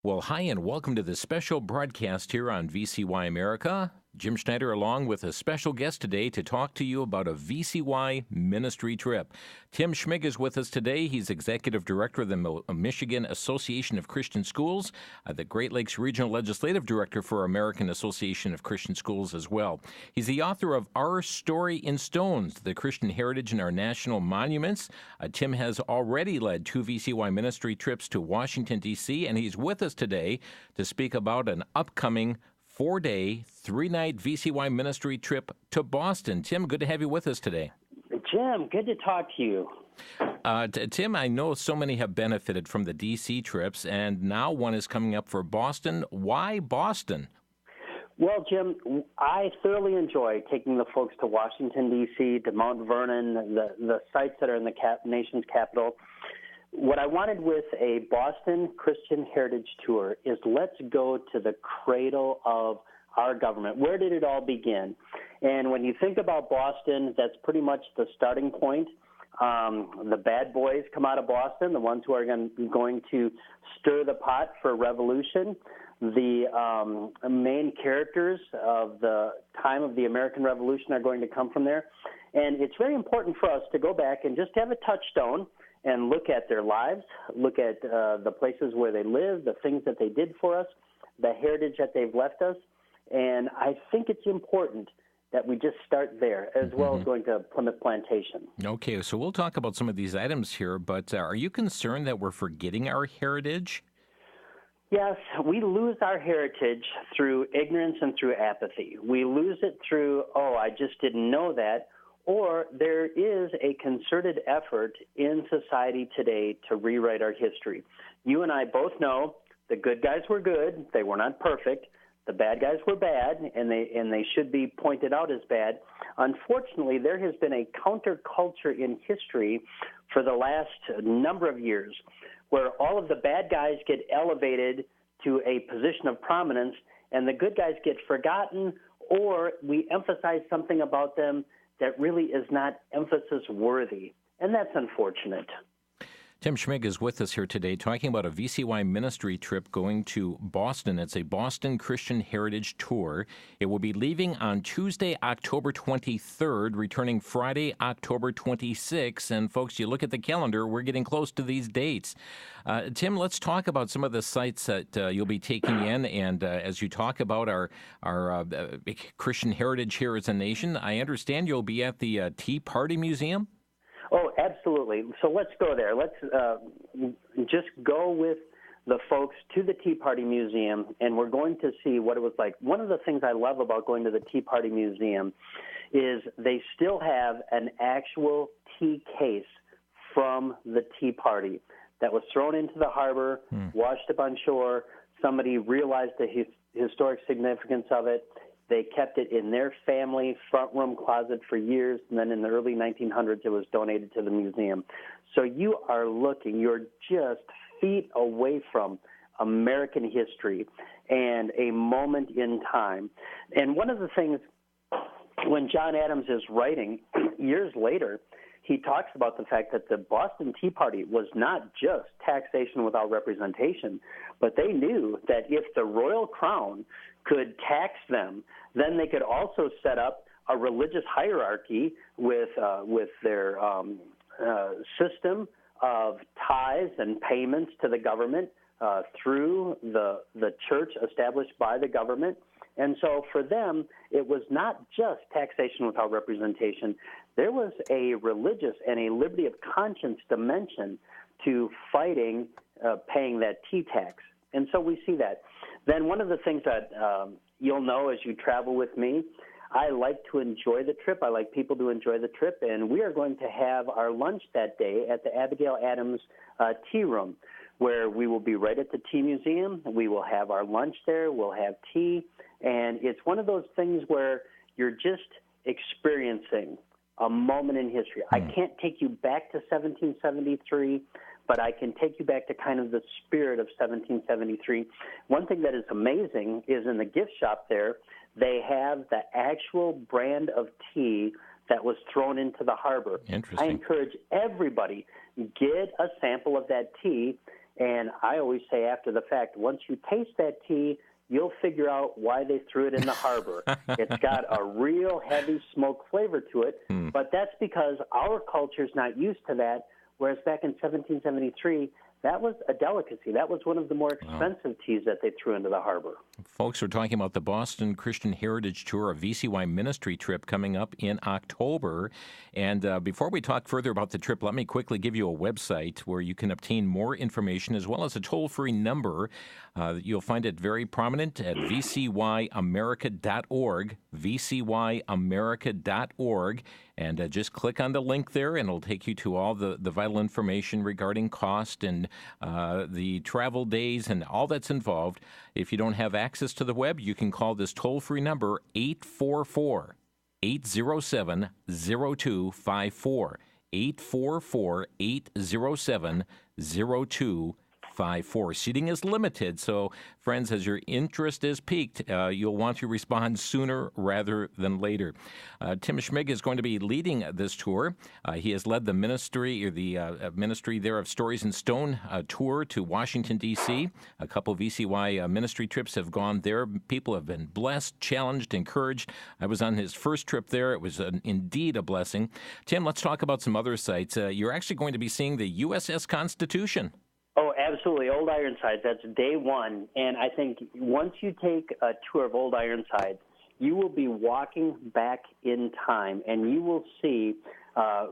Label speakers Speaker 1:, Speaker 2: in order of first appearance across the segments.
Speaker 1: Well, hi, and welcome to this special broadcast here on VCY America. Jim Schneider along with a special guest today to talk to you about a VCY ministry trip. Tim Schmig is with us today. He's Executive Director of the Michigan Association of Christian Schools, the Great Lakes Regional Legislative Director for American Association of Christian Schools as well. He's the author of Our Story in Stones, the Christian Heritage in Our National Monuments. Tim has already led 2 VCY ministry trips to Washington, D.C., and he's with us today to speak about an upcoming 4-day, 3-night VCY ministry trip to Boston. Tim, good to have you with us today.
Speaker 2: Jim, good to talk to you.
Speaker 1: Tim, I know so many have benefited from the D.C. trips, and now one is coming up for Boston. Why Boston?
Speaker 2: Well, Jim, I thoroughly enjoy taking the folks to Washington, D.C., to Mount Vernon, the sites that are in the nation's capital. What I wanted with a Boston Christian Heritage Tour is let's go to the cradle of our government. Where did it all begin? And when you think about Boston, that's pretty much the starting point. The bad boys come out of Boston, the ones who are going to stir the pot for revolution. The main characters of the time of the American Revolution are going to come from there. And it's very important for us to go back and just have a touchstone and look at their lives, look at the places where they live, the things that they did for us, the heritage that they've left us. And I think it's important that we just start there, as well as going to Plymouth Plantation.
Speaker 1: Okay, so we'll talk about some of these items here, but are you concerned that we're forgetting our heritage?
Speaker 2: Yes, we lose our heritage through ignorance and through apathy. We lose it through, I just didn't know that. Or there is a concerted effort in society today to rewrite our history. You and I both know the good guys were good. They were not perfect. The bad guys were bad, and they should be pointed out as bad. Unfortunately, there has been a counterculture in history for the last number of years where all of the bad guys get elevated to a position of prominence, and the good guys get forgotten, or we emphasize something about them that really is not emphasis worthy, and that's unfortunate.
Speaker 1: Tim Schmig is with us here today talking about a VCY ministry trip going to Boston. It's a Boston Christian Heritage Tour. It will be leaving on Tuesday, October 23rd, returning Friday, October 26th. And folks, you look at the calendar, we're getting close to these dates. Tim, let's talk about some of the sites that you'll be taking in. And as you talk about our Christian heritage here as a nation, I understand you'll be at the Tea Party Museum?
Speaker 2: Oh, absolutely. So let's go there. Let's just go with the folks to the Tea Party Museum, and we're going to see what it was like. One of the things I love about going to the Tea Party Museum is they still have an actual tea case from the Tea Party that was thrown into the harbor, washed up on shore. Somebody realized the historic significance of it. They kept it in their family front room closet for years, and then in the early 1900s, it was donated to the museum. So you're just feet away from American history and a moment in time. And one of the things, when John Adams is writing years later, he talks about the fact that the Boston Tea Party was not just taxation without representation, but they knew that if the royal crown could tax them, then they could also set up a religious hierarchy with their system of tithes and payments to the government through the church established by the government. And so for them, it was not just taxation without representation. There was a religious and a liberty of conscience dimension to fighting paying that tea tax. And so we see that. Then one of the things that you'll know as you travel with me, I like to enjoy the trip. I like people to enjoy the trip. And we are going to have our lunch that day at the Abigail Adams Tea Room, where we will be right at the Tea Museum. We will have our lunch there. We'll have tea. And it's one of those things where you're just experiencing a moment in history. I can't take you back to 1773, but I can take you back to kind of the spirit of 1773. One thing that is amazing is in the gift shop there, they have the actual brand of tea that was thrown into the harbor.
Speaker 1: Interesting.
Speaker 2: I encourage everybody, get a sample of that tea And I always say after the fact, once you taste that tea, you'll figure out why they threw it in the harbor. It's got a real heavy smoke flavor to it, but that's because our culture's not used to that, whereas back in 1773, that was a delicacy. That was one of the more expensive teas that they threw into the harbor.
Speaker 1: Folks, we're talking about the Boston Christian Heritage Tour, a VCY ministry trip coming up in October. And before we talk further about the trip, let me quickly give you a website where you can obtain more information as well as a toll-free number. You'll find it very prominent at vcyamerica.org, vcyamerica.org. And just click on the link there, and it'll take you to all the vital information regarding cost and the travel days and all that's involved. If you don't have access to the web, you can call this toll-free number 844-807-0254, 844-807-0254. Seating is limited, so friends, as your interest is piqued, you'll want to respond sooner rather than later. Tim Schmig is going to be leading this tour. He has led the ministry, or the ministry there of Stories in Stone tour to Washington, D.C. A couple VCY ministry trips have gone there. People have been blessed, challenged, encouraged. I was on his first trip there. It was indeed a blessing. Tim, let's talk about some other sites. You're actually going to be seeing the USS Constitution.
Speaker 2: Oh, absolutely. Old Ironsides, that's day one. And I think once you take a tour of Old Ironsides, you will be walking back in time, and you will see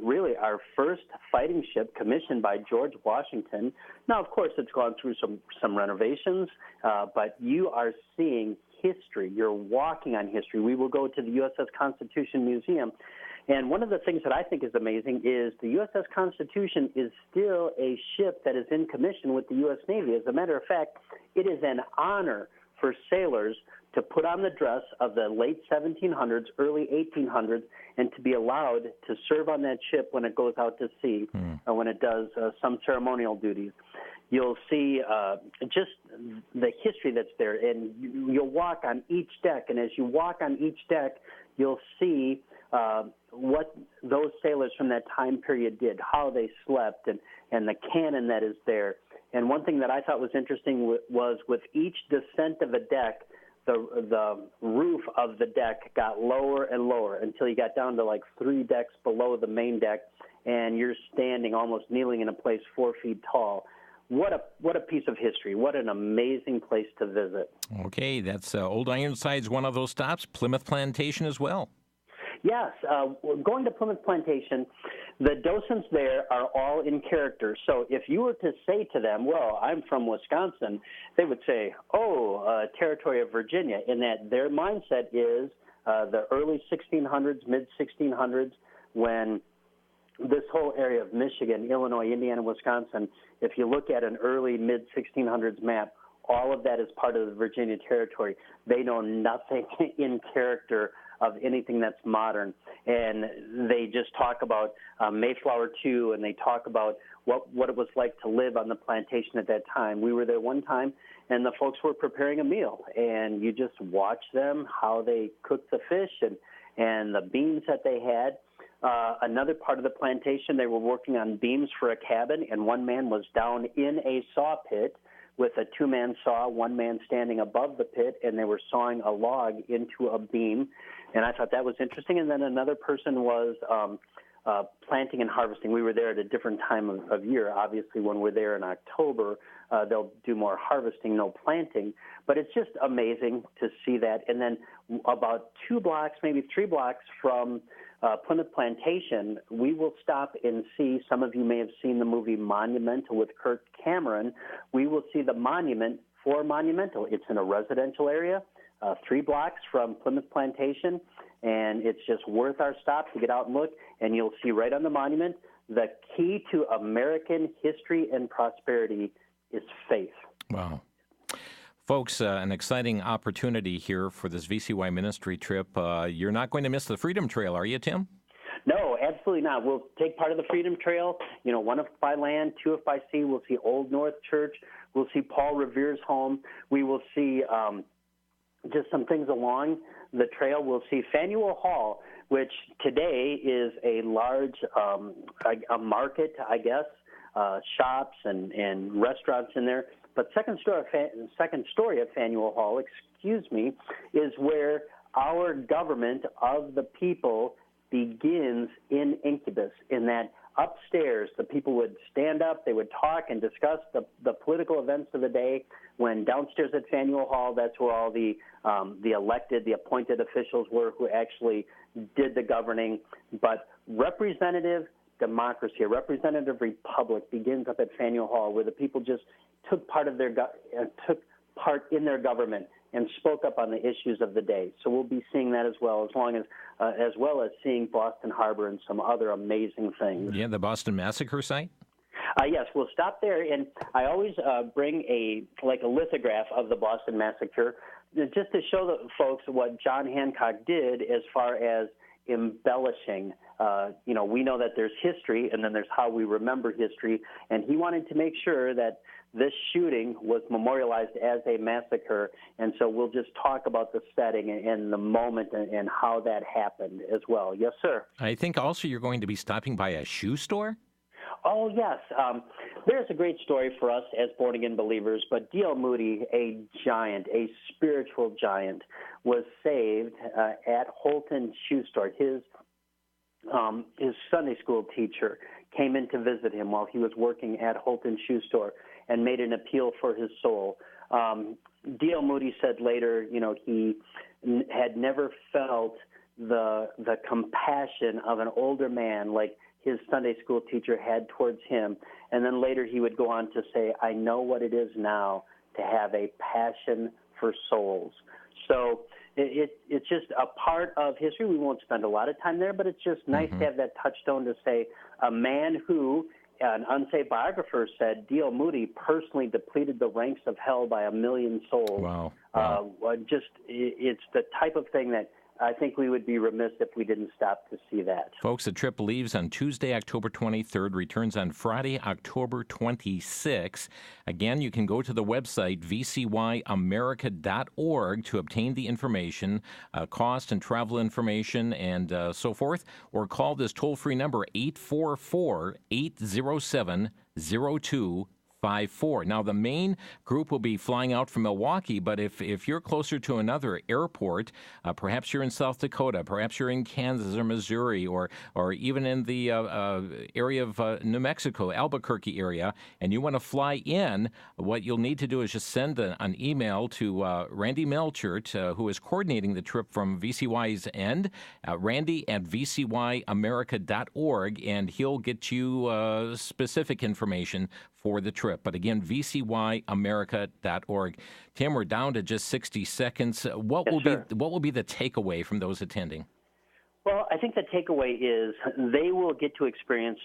Speaker 2: really our first fighting ship commissioned by George Washington. Now, of course, it's gone through some renovations, but you are seeing history. You're walking on history. We will go to the USS Constitution Museum. And one of the things that I think is amazing is the USS Constitution is still a ship that is in commission with the U.S. Navy. As a matter of fact, it is an honor for sailors to put on the dress of the late 1700s, early 1800s, and to be allowed to serve on that ship when it goes out to sea or when it does some ceremonial duties. You'll see just the history that's there, and you'll walk on each deck, and as you walk on each deck, you'll see what those sailors from that time period did, how they slept, and the cannon that is there. And one thing that I thought was interesting was with each descent of a deck, the roof of the deck got lower and lower until you got down to like 3 decks below the main deck, and you're standing almost kneeling in a place 4 feet tall. What a piece of history. What an amazing place to visit.
Speaker 1: Okay, that's Old Ironsides, one of those stops. Plymouth Plantation as well.
Speaker 2: Yes, going to Plymouth Plantation, the docents there are all in character. So if you were to say to them, well, I'm from Wisconsin, they would say, territory of Virginia, in that their mindset is the early 1600s, mid-1600s, when this whole area of Michigan, Illinois, Indiana, Wisconsin, if you look at an early mid-1600s map, all of that is part of the Virginia territory. They know nothing in character of anything that's modern. And they just talk about Mayflower 2, and they talk about what it was like to live on the plantation at that time. We were there one time, and the folks were preparing a meal, and you just watch them, how they cooked the fish and the beans that they had. Another part of the plantation, they were working on beams for a cabin, and one man was down in a saw pit with a 2-man saw, one man standing above the pit, and they were sawing a log into a beam. And I thought that was interesting. And then another person was planting and harvesting. We were there at a different time of year. Obviously, when we're there in October, they'll do more harvesting, no planting. But it's just amazing to see that. And then about 2 blocks, maybe 3 blocks from Plymouth Plantation, we will stop and see, some of you may have seen the movie Monumental with Kirk Cameron. We will see the monument for Monumental. It's in a residential area, 3 blocks from Plymouth Plantation, and it's just worth our stop to get out and look. And you'll see right on the monument, the key to American history and prosperity is faith.
Speaker 1: Wow. Folks, an exciting opportunity here for this VCY ministry trip. You're not going to miss the Freedom Trail, are you, Tim?
Speaker 2: No, absolutely not. We'll take part of the Freedom Trail, 1 if by land, 2 if by sea. We'll see Old North Church. We'll see Paul Revere's home. We will see just some things along the trail. We'll see Faneuil Hall, which today is a large a market, I guess, shops and restaurants in there. But second story of Faneuil Hall, is where our government of the people begins in incubus, in that upstairs the people would stand up, they would talk and discuss the political events of the day, when downstairs at Faneuil Hall, that's where all the appointed officials were who actually did the governing. But representative democracy, a representative republic, begins up at Faneuil Hall, where the people just took part in their government and spoke up on the issues of the day. So we'll be seeing that as well as seeing Boston Harbor and some other amazing things.
Speaker 1: Yeah, the Boston Massacre site?
Speaker 2: Yes, we'll stop there, and I always bring a lithograph of the Boston Massacre just to show the folks what John Hancock did as far as embellishing. We know that there's history, and then there's how we remember history, and he wanted to make sure that this shooting was memorialized as a massacre, and so we'll just talk about the setting and the moment and how that happened as well. Yes, sir.
Speaker 1: I think also you're going to be stopping by a shoe store?
Speaker 2: Oh, yes. There's a great story for us as born-again believers, but D.L. Moody, a giant, a spiritual giant, was saved at Holton Shoe Store. His Sunday school teacher came in to visit him while he was working at Holton Shoe Store and made an appeal for his soul. D.L. Moody said later, he had never felt the compassion of an older man like his Sunday school teacher had towards him. And then later he would go on to say, I know what it is now to have a passion for souls. So it's just a part of history. We won't spend a lot of time there, but it's just nice to have that touchstone to say a man who, an unsaved biographer said, D.L. Moody personally depleted the ranks of hell by 1 million souls.
Speaker 1: Wow.
Speaker 2: It's the type of thing that I think we would be remiss if we didn't stop to see that.
Speaker 1: Folks, the trip leaves on Tuesday, October 23rd, returns on Friday, October 26th. Again, you can go to the website, vcyamerica.org, to obtain the information, cost and travel information, and so forth, or call this toll-free number, 844-807-0254. Now, the main group will be flying out from Milwaukee, but if you're closer to another airport, perhaps you're in South Dakota, perhaps you're in Kansas or Missouri, or even in the area of New Mexico, Albuquerque area, and you want to fly in, what you'll need to do is just send an email to Randy Melchert, who is coordinating the trip from VCY's end, Randy at vcyamerica.org, and he'll get you specific information for the trip. But again, vcyamerica.org. Tim, we're down to just 60 seconds. What will be the takeaway from those attending?
Speaker 2: Well, I think the takeaway is they will get to experience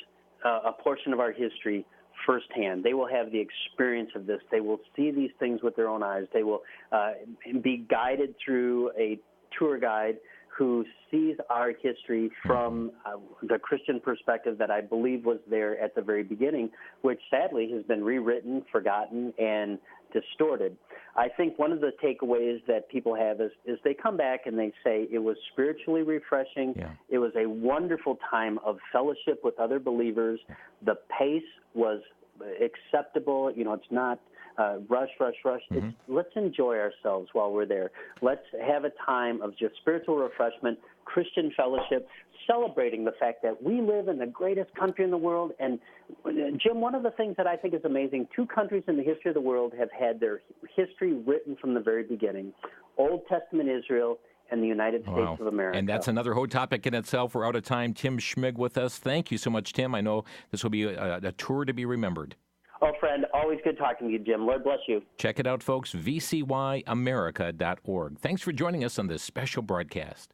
Speaker 2: a portion of our history firsthand. They will have the experience of this. They will see these things with their own eyes. They will be guided through a tour guide who sees our history from the Christian perspective that I believe was there at the very beginning, which sadly has been rewritten, forgotten, and distorted. I think one of the takeaways that people have is they come back and they say it was spiritually refreshing. Yeah. It was a wonderful time of fellowship with other believers. The pace was acceptable. It's not rush. Let's enjoy ourselves while we're there. Let's have a time of just spiritual refreshment, Christian fellowship, celebrating the fact that we live in the greatest country in the world. And, Jim, one of the things that I think is amazing, 2 countries in the history of the world have had their history written from the very beginning, Old Testament Israel and the United States of America.
Speaker 1: And that's another whole topic in itself. We're out of time. Tim Schmig with us. Thank you so much, Tim. I know this will be a tour to be remembered.
Speaker 2: Oh, friend, always good talking to you, Jim. Lord bless you.
Speaker 1: Check it out, folks, vcyamerica.org. Thanks for joining us on this special broadcast.